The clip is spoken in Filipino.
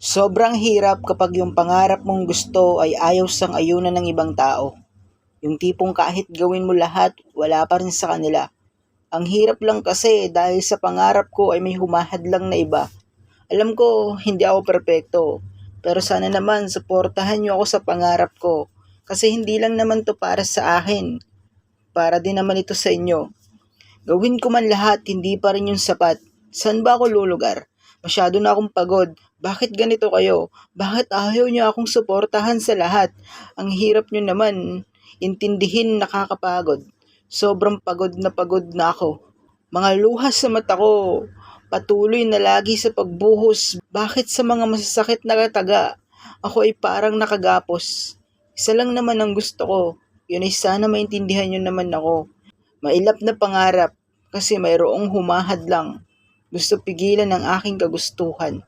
Sobrang hirap kapag yung pangarap mong gusto ay ayaw sang-ayunan ng ibang tao. Yung tipong kahit gawin mo lahat, wala pa rin sa kanila. Ang hirap lang kasi dahil sa pangarap ko ay may humahadlang na iba. Alam ko, hindi ako perpekto. Pero sana naman, suportahan niyo ako sa pangarap ko. Kasi hindi lang naman to para sa akin. Para din naman ito sa inyo. Gawin ko man lahat, hindi pa rin yung sapat. Saan ba ako lulugar? Masyado na akong pagod. Bakit ganito kayo? Bakit ayaw niyo akong suportahan sa lahat? Ang hirap niyo naman. Intindihin, nakakapagod. Sobrang pagod na ako. Mga luha sa mata ko. Patuloy na lagi sa pagbuhos. Bakit sa mga masasakit na kataga? Ako ay parang nakagapos. Isa lang naman ang gusto ko. Yun ay sana maintindihan niyo naman ako. Mailap na pangarap kasi mayroong humahad lang. Gusto pigilan ng aking kagustuhan.